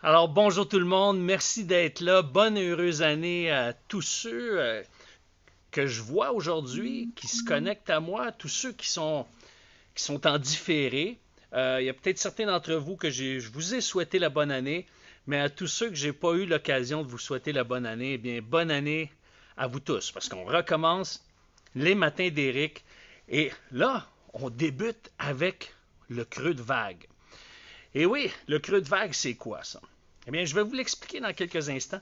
Alors, bonjour tout le monde, merci d'être là. Bonne et heureuse année à tous ceux que je vois aujourd'hui, qui se connectent à moi, tous ceux qui sont en différé. Il y a peut-être certains d'entre vous que je vous ai souhaité la bonne année, mais à tous ceux que j'ai pas eu l'occasion de vous souhaiter la bonne année, eh bien, bonne année à vous tous, parce qu'on recommence les matins d'Éric. Et là, on débute avec le creux de vague. Et oui, le creux de vague, c'est quoi ça? Eh bien, je vais vous l'expliquer dans quelques instants.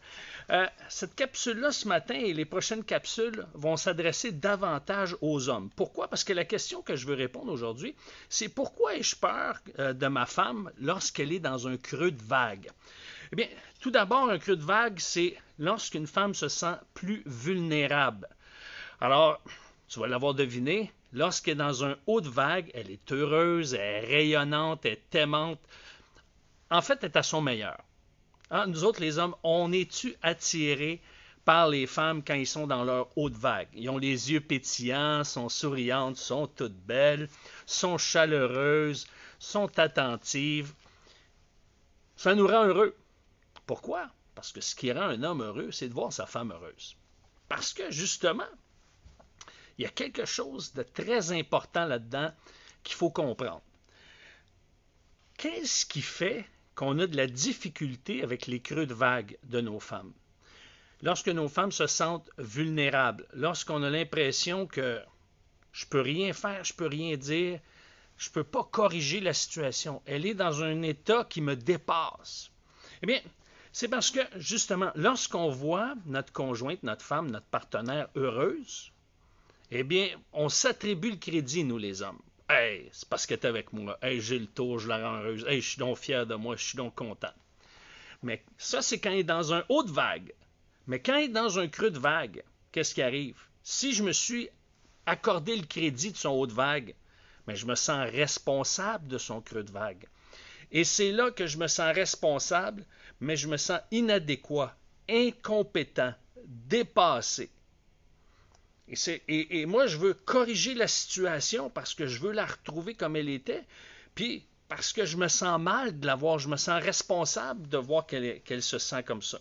Cette capsule-là, ce matin, et les prochaines capsules vont s'adresser davantage aux hommes. Pourquoi? Parce que la question que je veux répondre aujourd'hui, c'est pourquoi ai-je peur de ma femme lorsqu'elle est dans un creux de vague? Eh bien, tout d'abord, un creux de vague, c'est lorsqu'une femme se sent plus vulnérable. Alors, tu vas l'avoir deviné, lorsqu'elle est dans un haut de vague, elle est heureuse, elle est rayonnante, elle est aimante. En fait, elle est à son meilleur. Hein, nous autres, les hommes, on est-tu attirés par les femmes quand ils sont dans leur haute vague? Ils ont les yeux pétillants, sont souriantes, sont toutes belles, sont chaleureuses, sont attentives. Ça nous rend heureux. Pourquoi? Parce que ce qui rend un homme heureux, c'est de voir sa femme heureuse. Parce que, justement, il y a quelque chose de très important là-dedans qu'il faut comprendre. Qu'est-ce qui fait qu'on a de la difficulté avec les creux de vague de nos femmes? Lorsque nos femmes se sentent vulnérables, lorsqu'on a l'impression que je peux rien faire, je peux rien dire, je peux pas corriger la situation, elle est dans un état qui me dépasse. Eh bien, c'est parce que, justement, lorsqu'on voit notre conjointe, notre femme, notre partenaire heureuse, eh bien, on s'attribue le crédit, nous les hommes. Hey, c'est parce qu'elle est avec moi. Hey, j'ai le tour, je la rends heureuse. Hey, je suis donc fier de moi, je suis donc content. Mais ça, c'est quand elle est dans un haut de vague. Mais quand elle est dans un creux de vague, qu'est-ce qui arrive? Si je me suis accordé le crédit de son haut de vague, mais je me sens responsable de son creux de vague. Et c'est là que je me sens responsable, mais je me sens inadéquat, incompétent, dépassé. Et moi, je veux corriger la situation parce que je veux la retrouver comme elle était, puis parce que je me sens mal de la voir, je me sens responsable de voir qu'elle se sent comme ça.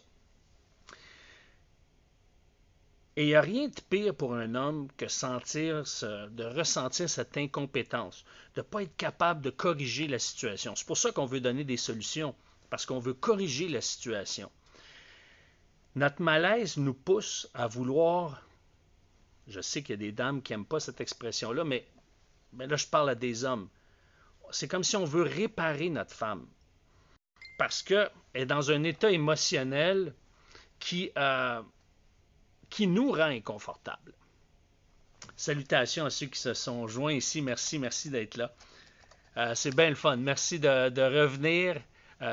Et il n'y a rien de pire pour un homme que de ressentir cette incompétence, de ne pas être capable de corriger la situation. C'est pour ça qu'on veut donner des solutions, parce qu'on veut corriger la situation. Notre malaise nous pousse à vouloir, je sais qu'il y a des dames qui n'aiment pas cette expression-là, mais là je parle à des hommes. C'est comme si on veut réparer notre femme, parce qu'elle est dans un état émotionnel qui, euh, qui nous rend inconfortables. Salutations à ceux qui se sont joints ici. Merci, merci d'être là. C'est bien le fun. Merci de revenir.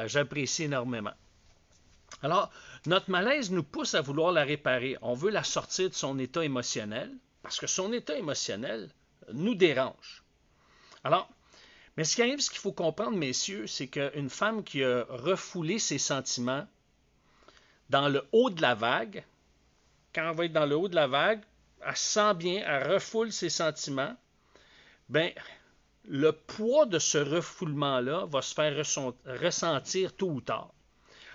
J'apprécie énormément. Alors, notre malaise nous pousse à vouloir la réparer. On veut la sortir de son état émotionnel parce que son état émotionnel nous dérange. Alors, mais ce qui arrive, ce qu'il faut comprendre, messieurs, c'est qu'une femme qui a refoulé ses sentiments dans le haut de la vague, quand elle va être dans le haut de la vague, elle sent bien, elle refoule ses sentiments, ben, le poids de ce refoulement-là va se faire ressentir tôt ou tard.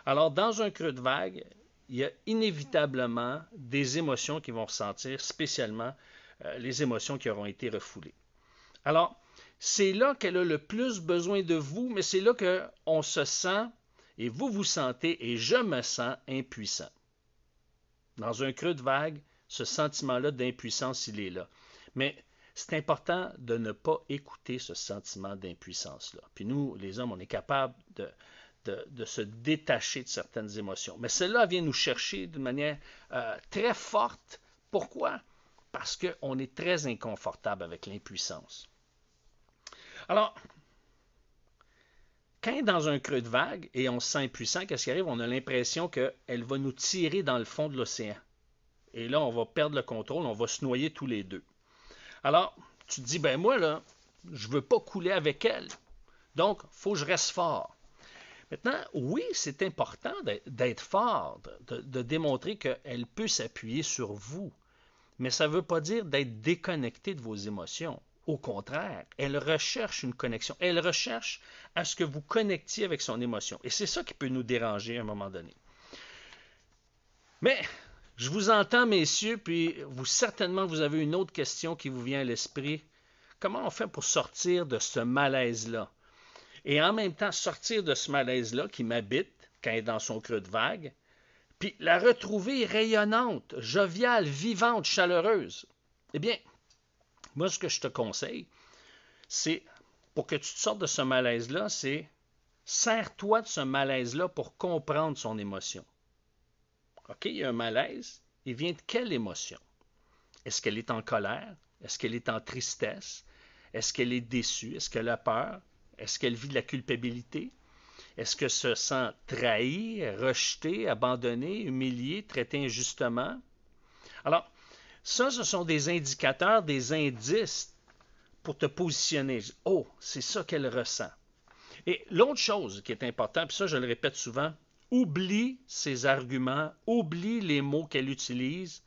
Alors, dans un creux de vague, il y a inévitablement des émotions qui vont ressentir, spécialement les émotions qui auront été refoulées. Alors, c'est là qu'elle a le plus besoin de vous, mais c'est là qu'on se sent, et vous vous sentez, et je me sens impuissant. Dans un creux de vague, ce sentiment-là d'impuissance, il est là. Mais c'est important de ne pas écouter ce sentiment d'impuissance-là. Puis nous, les hommes, on est capable de se détacher de certaines émotions. Mais celle-là vient nous chercher d'une manière très forte. Pourquoi? Parce qu'on est très inconfortable avec l'impuissance. Alors, quand elle est dans un creux de vague et on se sent impuissant, qu'est-ce qui arrive? On a l'impression qu'elle va nous tirer dans le fond de l'océan. Et là, on va perdre le contrôle, on va se noyer tous les deux. Alors, tu te dis, ben moi, là, je ne veux pas couler avec elle. Donc, il faut que je reste fort. Maintenant, oui, c'est important d'être fort, de démontrer qu'elle peut s'appuyer sur vous. Mais ça ne veut pas dire d'être déconnecté de vos émotions. Au contraire, elle recherche une connexion. Elle recherche à ce que vous connectiez avec son émotion. Et c'est ça qui peut nous déranger à un moment donné. Mais je vous entends, messieurs, puis certainement, vous avez une autre question qui vous vient à l'esprit. Comment on fait pour sortir de ce malaise-là? Et en même temps, sortir de ce malaise-là qui m'habite quand elle est dans son creux de vague, puis la retrouver rayonnante, joviale, vivante, chaleureuse. Eh bien, moi, ce que je te conseille, c'est, pour que tu te sortes de ce malaise-là, c'est sers-toi de ce malaise-là pour comprendre son émotion. OK, il y a un malaise, il vient de quelle émotion? Est-ce qu'elle est en colère? Est-ce qu'elle est en tristesse? Est-ce qu'elle est déçue? Est-ce qu'elle a peur? Est-ce qu'elle vit de la culpabilité? Est-ce qu'elle se sent trahie, rejetée, abandonnée, humiliée, traitée injustement? Alors, ça, ce sont des indicateurs, des indices pour te positionner. Oh, c'est ça qu'elle ressent. Et l'autre chose qui est importante, puis ça, je le répète souvent, oublie ses arguments, oublie les mots qu'elle utilise.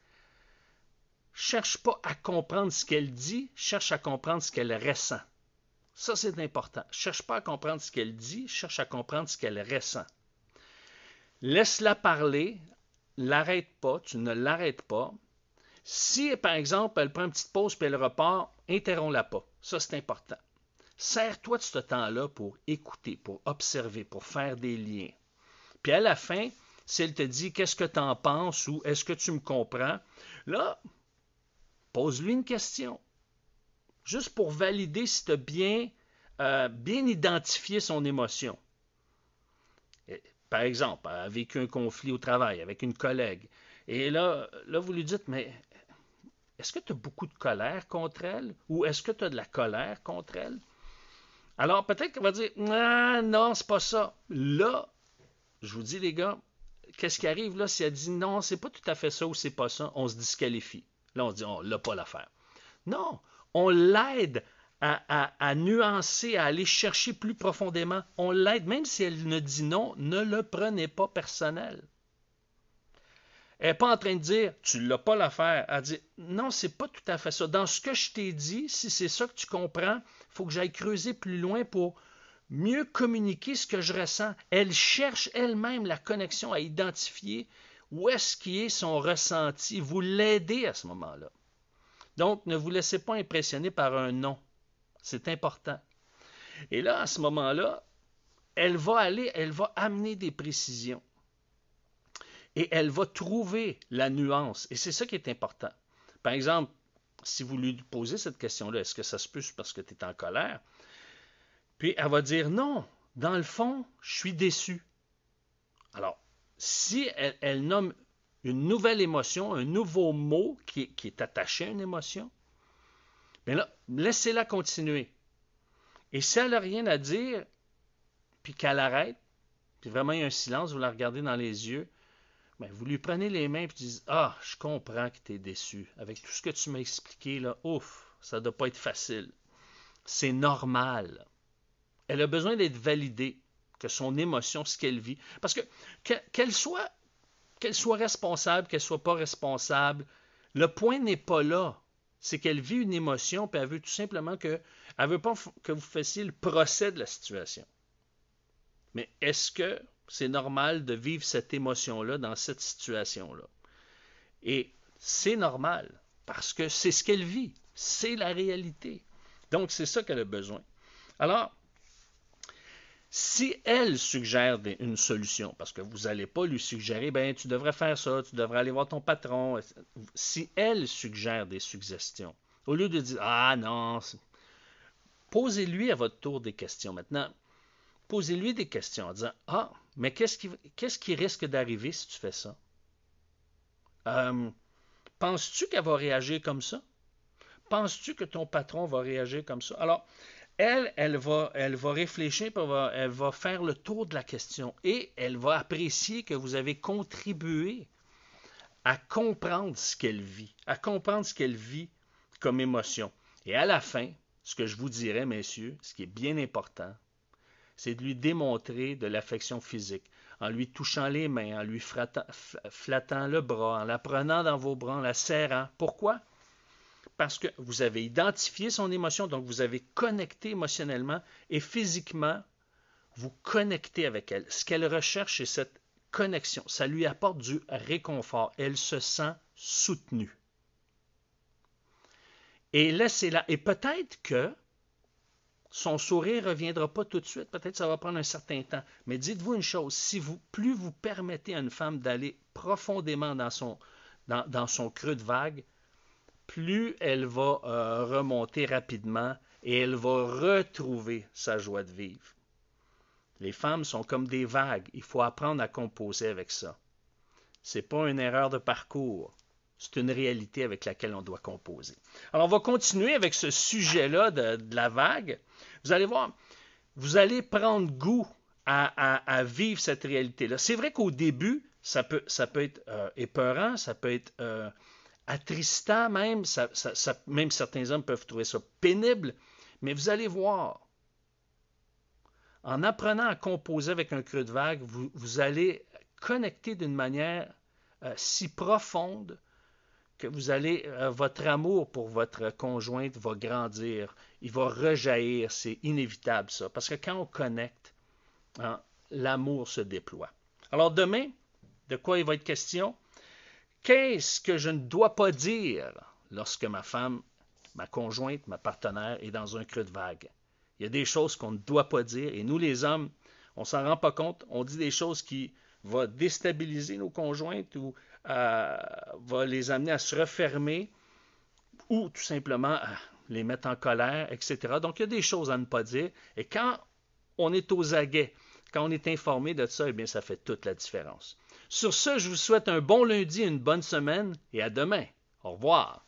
Cherche pas à comprendre ce qu'elle dit, cherche à comprendre ce qu'elle ressent. Ça, c'est important. Cherche pas à comprendre ce qu'elle dit, cherche à comprendre ce qu'elle ressent. Laisse-la parler, l'arrête pas, tu ne l'arrêtes pas. Si, par exemple, elle prend une petite pause puis elle repart, interromps-la pas. Ça, c'est important. Sers-toi de ce temps-là pour écouter, pour observer, pour faire des liens. Puis à la fin, si elle te dit « Qu'est-ce que tu en penses » ou « Est-ce que tu me comprends ?» Là, pose-lui une question. Juste pour valider si tu as bien identifié son émotion. Par exemple, elle a vécu un conflit au travail avec une collègue. Et là vous lui dites « Mais est-ce que tu as beaucoup de colère contre elle? Ou est-ce que tu as de la colère contre elle? » Alors peut-être qu'elle va dire « Ah, non, c'est pas ça. » Là, je vous dis les gars, qu'est-ce qui arrive là si elle dit « Non, c'est pas tout à fait ça ou c'est pas ça », on se disqualifie. Là, on se dit « On l'a pas l'affaire. » Non, on l'aide à nuancer, à aller chercher plus profondément. On l'aide, même si elle ne dit non, ne le prenez pas personnel. Elle n'est pas en train de dire, tu ne l'as pas l'affaire. Elle dit, non, c'est pas tout à fait ça. Dans ce que je t'ai dit, si c'est ça que tu comprends, il faut que j'aille creuser plus loin pour mieux communiquer ce que je ressens. Elle cherche elle-même la connexion à identifier où est-ce qui est son ressenti. Vous l'aidez à ce moment-là. Donc, ne vous laissez pas impressionner par un non. C'est important. Et là, à ce moment-là, elle va amener des précisions. Et elle va trouver la nuance. Et c'est ça qui est important. Par exemple, si vous lui posez cette question-là, est-ce que ça se peut parce que tu es en colère? Puis elle va dire non, dans le fond, je suis déçu. Alors, si elle nomme une nouvelle émotion, un nouveau mot qui est attaché à une émotion, bien là, laissez-la continuer. Et si elle n'a rien à dire, puis qu'elle arrête, puis vraiment il y a un silence, vous la regardez dans les yeux, bien, vous lui prenez les mains et vous dites « Ah, je comprends que tu es déçu. Avec tout ce que tu m'as expliqué, là, ouf, ça ne doit pas être facile. C'est normal. » Elle a besoin d'être validée, que son émotion, ce qu'elle vit. Parce que qu'elle soit responsable, qu'elle ne soit pas responsable, le point n'est pas là. C'est qu'elle vit une émotion, puis elle veut tout simplement elle veut pas que vous fassiez le procès de la situation. Mais est-ce que c'est normal de vivre cette émotion-là dans cette situation-là? Et c'est normal, parce que c'est ce qu'elle vit. C'est la réalité. Donc, c'est ça qu'elle a besoin. Alors, si elle suggère une solution, parce que vous n'allez pas lui suggérer, ben tu devrais faire ça, tu devrais aller voir ton patron. Si elle suggère des suggestions, au lieu de dire ah non, posez-lui à votre tour des questions. Maintenant, posez-lui des questions en disant ah, mais qu'est-ce qui risque d'arriver si tu fais ça? Penses-tu qu'elle va réagir comme ça? Penses-tu que ton patron va réagir comme ça? Alors, elle va réfléchir, elle va faire le tour de la question et elle va apprécier que vous avez contribué à comprendre ce qu'elle vit, comme émotion. Et à la fin, ce que je vous dirais, messieurs, ce qui est bien important, c'est de lui démontrer de l'affection physique, en lui touchant les mains, en lui flattant le bras, en la prenant dans vos bras, en la serrant. Pourquoi? parce que vous avez identifié son émotion, donc vous avez connecté émotionnellement et physiquement, vous connectez avec elle. Ce qu'elle recherche, c'est cette connexion. Ça lui apporte du réconfort. Elle se sent soutenue. Et laissez-la. Et peut-être que son sourire ne reviendra pas tout de suite. Peut-être que ça va prendre un certain temps. Mais dites-vous une chose, plus vous permettez à une femme d'aller profondément dans son creux de vague, plus elle va remonter rapidement et elle va retrouver sa joie de vivre. Les femmes sont comme des vagues. Il faut apprendre à composer avec ça. Ce n'est pas une erreur de parcours. C'est une réalité avec laquelle on doit composer. Alors, on va continuer avec ce sujet-là de la vague. Vous allez voir, vous allez prendre goût à vivre cette réalité-là. C'est vrai qu'au début, ça peut être épeurant, ça peut être attristant même. Même certains hommes peuvent trouver ça pénible. Mais vous allez voir, en apprenant à composer avec un creux de vague, vous allez connecter d'une manière si profonde que votre amour pour votre conjointe va grandir, il va rejaillir, c'est inévitable ça, parce que quand on connecte, hein, l'amour se déploie. Alors demain, de quoi il va être question? Qu'est-ce que je ne dois pas dire lorsque ma femme, ma conjointe, ma partenaire est dans un creux de vague? Il y a des choses qu'on ne doit pas dire, et nous les hommes, on ne s'en rend pas compte, on dit des choses qui vont déstabiliser nos conjointes ou va les amener à se refermer ou tout simplement à les mettre en colère, etc. Donc, il y a des choses à ne pas dire. Et quand on est aux aguets, quand on est informé de ça, eh bien, ça fait toute la différence. Sur ce, je vous souhaite un bon lundi, une bonne semaine et à demain. Au revoir.